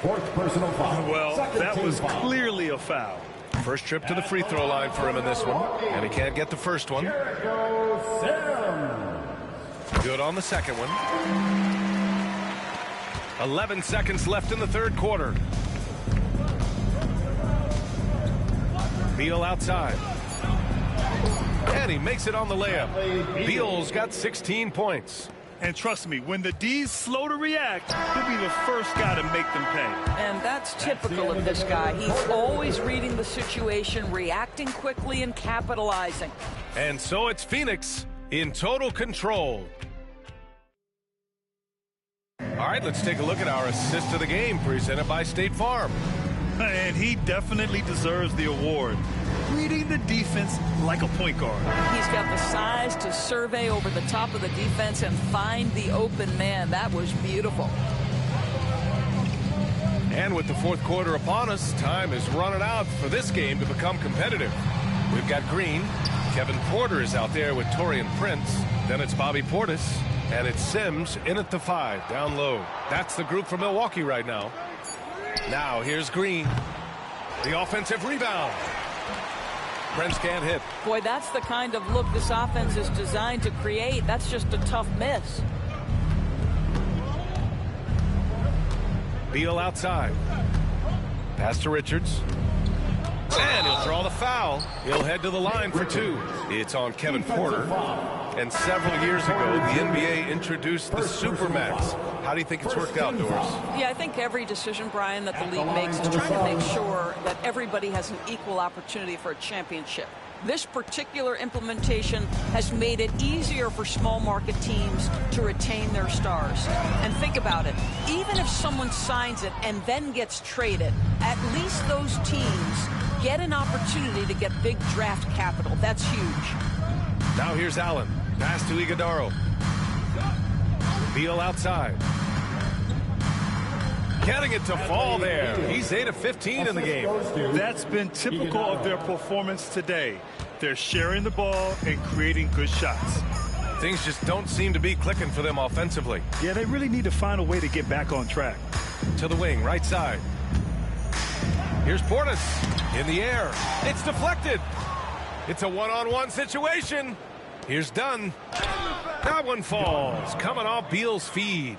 4th personal foul. Well, that was clearly a foul. First trip to the free throw line for him in this one. And he can't get the first one. Good on the second one. 11 seconds left in the third quarter. Beal outside. And he makes it on the layup. Beal's got 16 points. And trust me, when the D's slow to react, he'll be the first guy to make them pay. And that's typical of this guy. He's always reading the situation, reacting quickly, and capitalizing. And so it's Phoenix in total control. All right, let's take a look at our assist of the game presented by State Farm. And he definitely deserves the award. Reading the defense like a point guard. He's got the size to survey over the top of the defense and find the open man. That was beautiful. And with the fourth quarter upon us, time is running out for this game to become competitive. We've got Green. Kevin Porter is out there with Taurean Prince. Then it's Bobby Portis. And it's Sims in at the 5, down low. That's the group from Milwaukee right now. Now here's Green. The offensive rebound. Prince can't hit. Boy, that's the kind of look this offense is designed to create. That's just a tough miss. Beal outside. Pass to Richards. And he'll draw the foul. He'll head to the line for 2. It's on Kevin Porter. And several years ago, the NBA introduced the Supermax. How do you think it's worked out, Doris? Yeah, I think every decision, Brian, that the league makes is trying to make sure that everybody has an equal opportunity for a championship. This particular implementation has made it easier for small market teams to retain their stars. And think about it. Even if someone signs it and then gets traded, at least those teams get an opportunity to get big draft capital. That's huge. Now here's Allen. Pass to Iguodaro. Beal outside. Getting it to fall there. He's 8 of 15 in the game. That's been typical of their performance today. They're sharing the ball and creating good shots. Things just don't seem to be clicking for them offensively. Yeah, they really need to find a way to get back on track. To the wing, right side. Here's Portis in the air. It's deflected. It's a one-on-one situation. Here's Dunn. That one falls. Coming off Beal's feed.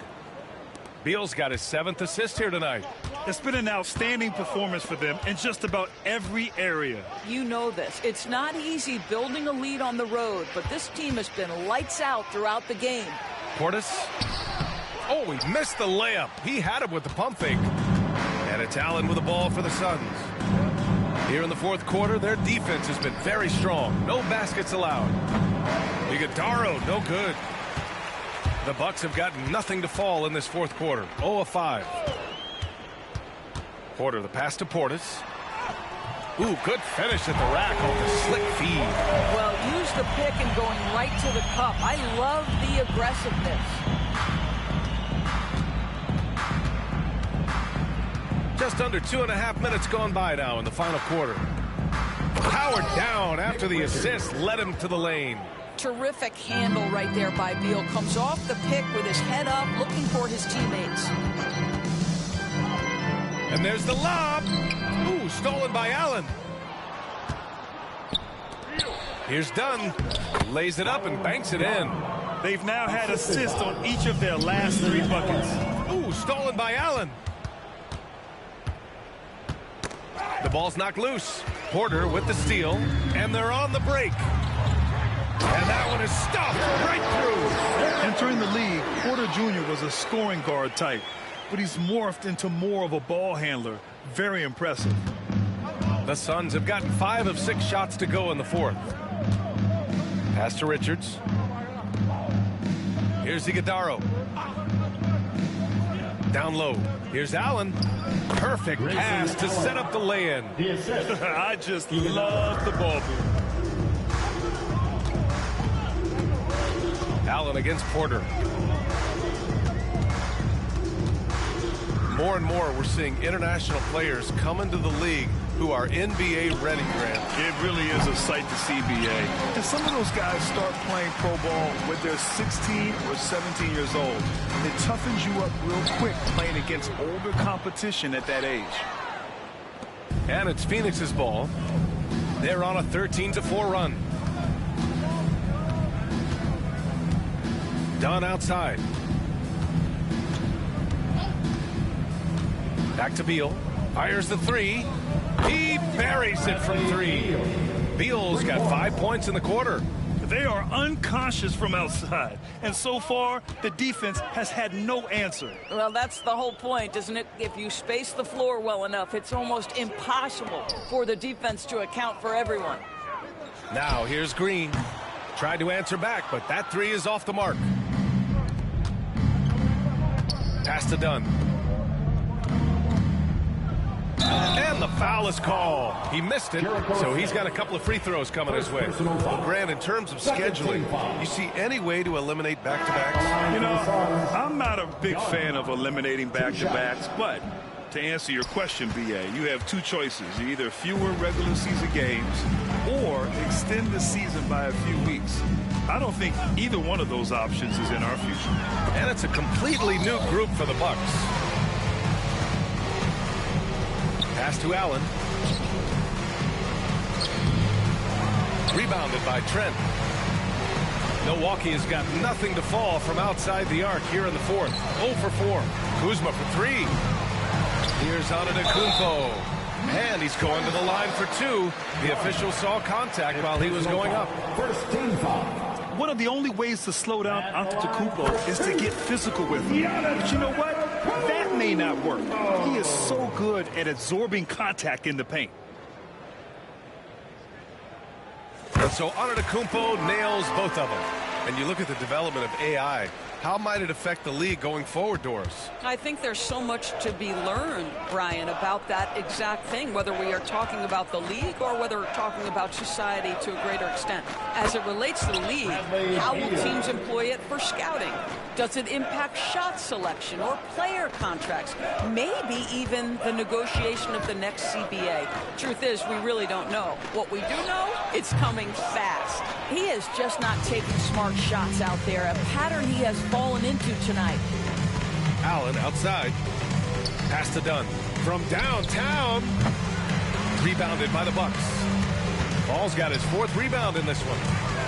Beal's got his 7th assist here tonight. It's been an outstanding performance for them in just about every area. You know this. It's not easy building a lead on the road, but this team has been lights out throughout the game. Portis. Oh, he missed the layup. He had it with the pump fake. And it's Allen with the ball for the Suns. Here in the 4th quarter, their defense has been very strong. No baskets allowed. Iguodaro, no good. The Bucks have gotten nothing to fall in this 4th quarter. 0 of 5. Porter, the pass to Portis. Ooh, good finish at the rack off the slick feed. Well, use the pick and going right to the cup. I love the aggressiveness. Just under 2.5 minutes gone by now in the final quarter. Powered down after the assist led him to the lane. Terrific handle right there by Beal. Comes off the pick with his head up, looking for his teammates. And there's the lob. Ooh, stolen by Allen. Here's Dunn. Lays it up and banks it in. They've now had assists on each of their last 3 buckets. Ooh, stolen by Allen. The ball's knocked loose. Porter with the steal. And they're on the break. And that one is stuffed right through. Entering the league, Porter Jr. was a scoring guard type, but he's morphed into more of a ball handler. Very impressive. The Suns have gotten 5 of 6 shots to go in the 4th. Pass to Richards. Here's Iguodaro. Down low. Here's Allen. Perfect pass to set up the lay-in. I just love the ball move. Allen against Porter. More and more we're seeing international players come into the league who are NBA ready, Grant. It really is a sight to see, BA. And some of those guys start playing pro ball when they're 16 or 17 years old. It toughens you up real quick playing against older competition at that age. And it's Phoenix's ball. They're on a 13-4 run. Dunn outside. Back to Beal. Fires the 3. He buries it from 3. Beal's got 5 points in the quarter. They are unconscious from outside. And so far, the defense has had no answer. Well, that's the whole point, isn't it? If you space the floor well enough, it's almost impossible for the defense to account for everyone. Now here's Green. Tried to answer back, but that 3 is off the mark. Pass to Dunn. And the foul is called. He missed it, so he's got a couple of free throws coming his way. Well, Grant, in terms of scheduling, you see any way to eliminate back-to-backs? You know, I'm not a big fan of eliminating back-to-backs, but to answer your question, BA, you have 2 choices. Either fewer regular season games or extend the season by a few weeks. I don't think either one of those options is in our future. And it's a completely new group for the Bucks. Pass to Allen. Rebounded by Trent. Milwaukee has got nothing to fall from outside the arc here in the 4th. 0 for 4. Kuzma for 3. Here's Antetokounmpo. And he's going to the line for two. The official saw contact while he was going up. First team foul. One of the only ways to slow down Antetokounmpo is to get physical with him. But you know what? That may not work. He is so good at absorbing contact in the paint. And so Antetokounmpo nails both of them. And you look at the development of AI. How might it affect the league going forward, Doris? I think there's so much to be learned, Brian, about that exact thing, whether we are talking about the league or whether we're talking about society to a greater extent. As it relates to the league, how will teams employ it for scouting? Does it impact shot selection or player contracts? Maybe even the negotiation of the next CBA. Truth is, we really don't know. What we do know, it's coming fast. He is just not taking smart shots out there, a pattern he has fallen into tonight. Allen outside. Pass to Dunn. From downtown. Rebounded by the Bucks. Ball's got his fourth rebound in this one.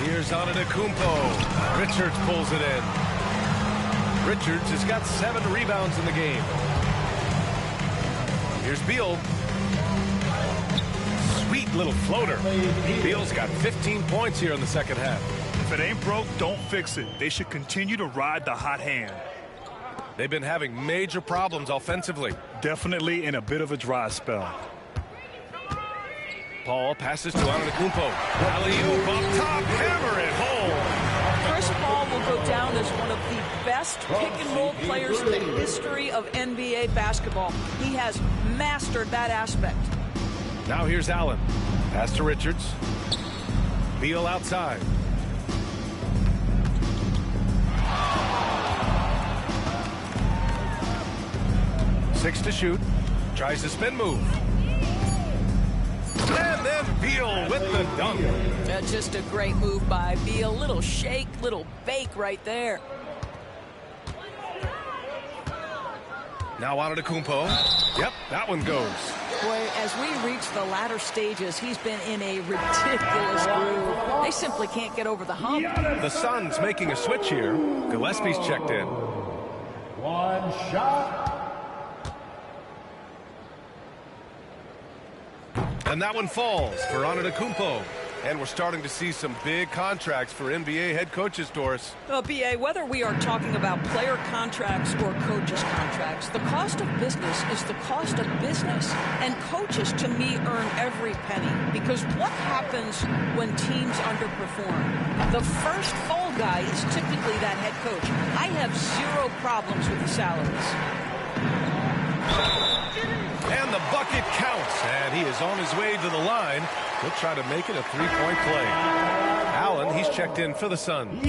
Here's Antetokounmpo. Richards pulls it in. Richards has got 7 rebounds in the game. Here's Beal. Sweet little floater. Beal's got 15 points here in the second half. If it ain't broke, don't fix it. They should continue to ride the hot hand. They've been having major problems offensively. Definitely in a bit of a dry spell. Paul passes to Antetokounmpo. Alley-oop up top, hammer it home. Chris Paul will go down as one of the best pick-and-roll players in the history of NBA basketball. He has mastered that aspect. Now here's Allen. Pass to Richards. Beal outside. Six to shoot. Tries the spin move. And then Beal with the dunk. Just a great move by Beal. Little shake, little bake right there. Now Antetokounmpo. Yep, that one goes. Boy, as we reach the latter stages, he's been in a ridiculous groove. They simply can't get over the hump. The Suns making a switch here. Gillespie's checked in. One shot. And that one falls for Antetokounmpo. And we're starting to see some big contracts for NBA head coaches, Doris. BA, whether we are talking about player contracts or coaches' contracts, the cost of business is the cost of business. And coaches, to me, earn every penny. Because what happens when teams underperform? The first fall guy is typically that head coach. I have zero problems with the salaries. And the bucket counts. And he is on his way to the line. He'll try to make it a three-point play. Allen, he's checked in for the Suns.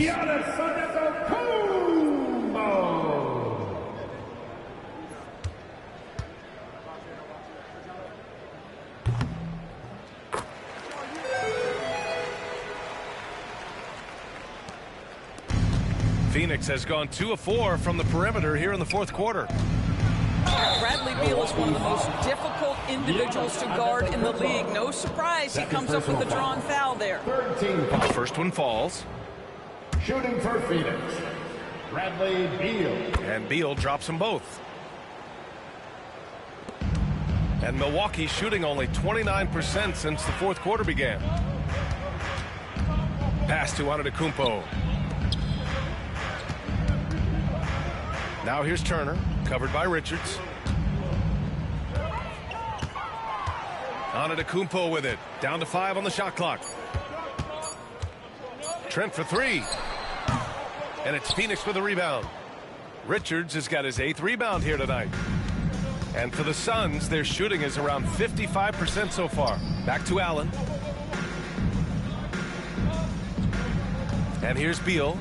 Phoenix has gone 2 of 4 from the perimeter here in the fourth quarter. Bradley Beal is one of the most difficult individuals to guard in the league. No surprise, he comes up with a drawn foul there. The first one falls. Shooting for Phoenix, Bradley Beal. And Beal drops them both. And Milwaukee shooting only 29% since the fourth quarter began. Pass to Antetokounmpo. Now here's Turner, covered by Richards. Antetokounmpo with it. Down to 5 on the shot clock. Trent for 3. And it's Phoenix with a rebound. Richards has got his 8th rebound here tonight. And for the Suns, their shooting is around 55% so far. Back to Allen. And here's Beal.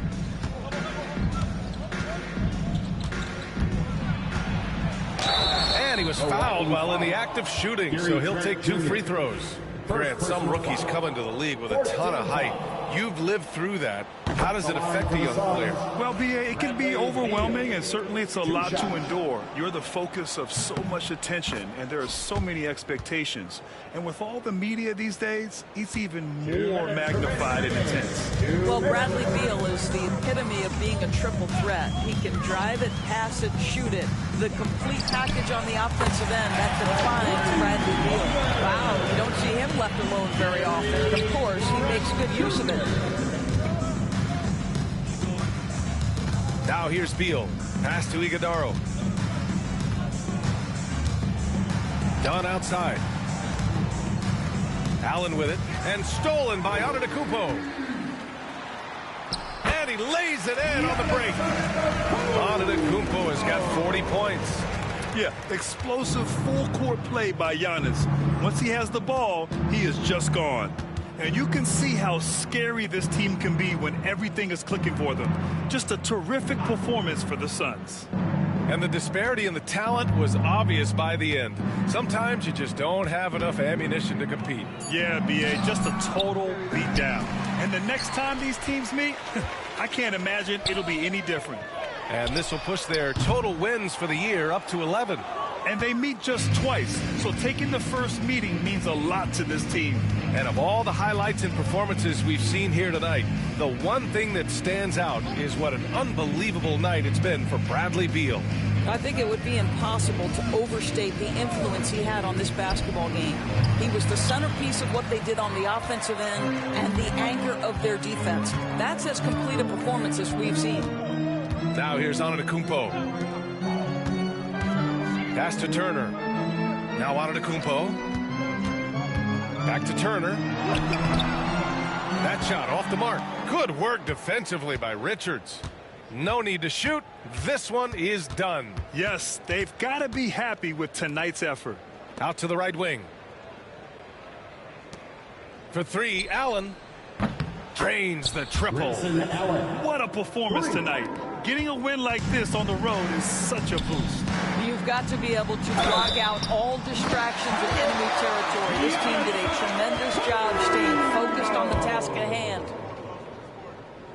And he was fouled while in the act of shooting, so he'll take 2 free throws. Grant, some rookies come into the league with a ton of height. You've lived through that. How does it affect a young player? Well, BA, it can be overwhelming, and certainly it's a lot to endure. You're the focus of so much attention, and there are so many expectations. And with all the media these days, it's even more magnified and intense. Well, Bradley Beal is the epitome of being a triple threat. He can drive it, pass it, shoot it. the complete package on the offensive end that defines Bradley Beal. Wow, you don't see him left alone very often. Of course, he makes good use of it. Now here's Beal. Pass to Iguodaro. Done outside. Allen with it, and stolen by Antetokounmpo. And he lays it in on the break. Antetokounmpo has got 40 points. Yeah, explosive full-court play by Giannis. Once he has the ball, he is just gone. And you can see how scary this team can be when everything is clicking for them. Just a terrific performance for the Suns. And the disparity in the talent was obvious by the end. Sometimes you just don't have enough ammunition to compete. Yeah, B.A., just a total beatdown. And the next time these teams meet, I can't imagine it'll be any different. And this will push their total wins for the year up to 11. And they meet just twice, so taking the first meeting means a lot to this team. And of all the highlights and performances we've seen here tonight, the one thing that stands out is what an unbelievable night it's been for Bradley Beal. I think it would be impossible to overstate the influence he had on this basketball game. He was the centerpiece of what they did on the offensive end and the anchor of their defense. That's as complete a performance as we've seen. Now here's Antetokounmpo. Pass to Turner. Now Antetokounmpo. Back to Turner. That shot off the mark. Good work defensively by Richards. No need to shoot. This one is done. Yes, they've got to be happy with tonight's effort. Out to the right wing. For three, Allen drains the triple. What a performance tonight. Getting a win like this on the road is such a boost. You've got to be able to block out all distractions in enemy territory. This team did a tremendous job staying focused on the task at hand.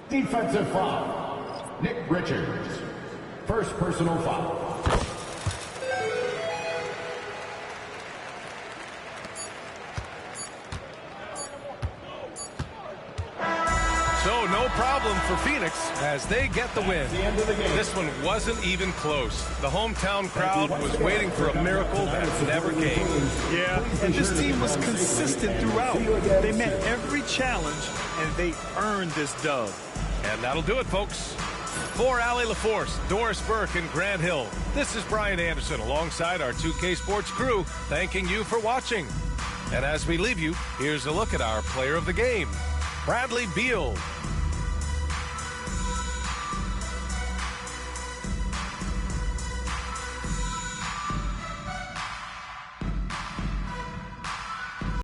Defensive foul. Nick Richards. First personal foul. So no problem for Phoenix as they get the win. This one wasn't even close. The hometown crowd was waiting for a miracle that never came. Yeah, and this team was consistent throughout. They met every challenge, and they earned this dub. And that'll do it, folks. For Allie LaForce, Doris Burke, and Grant Hill, this is Brian Anderson alongside our 2K Sports crew, thanking you for watching. And as we leave you, here's a look at our player of the game, Bradley Beal.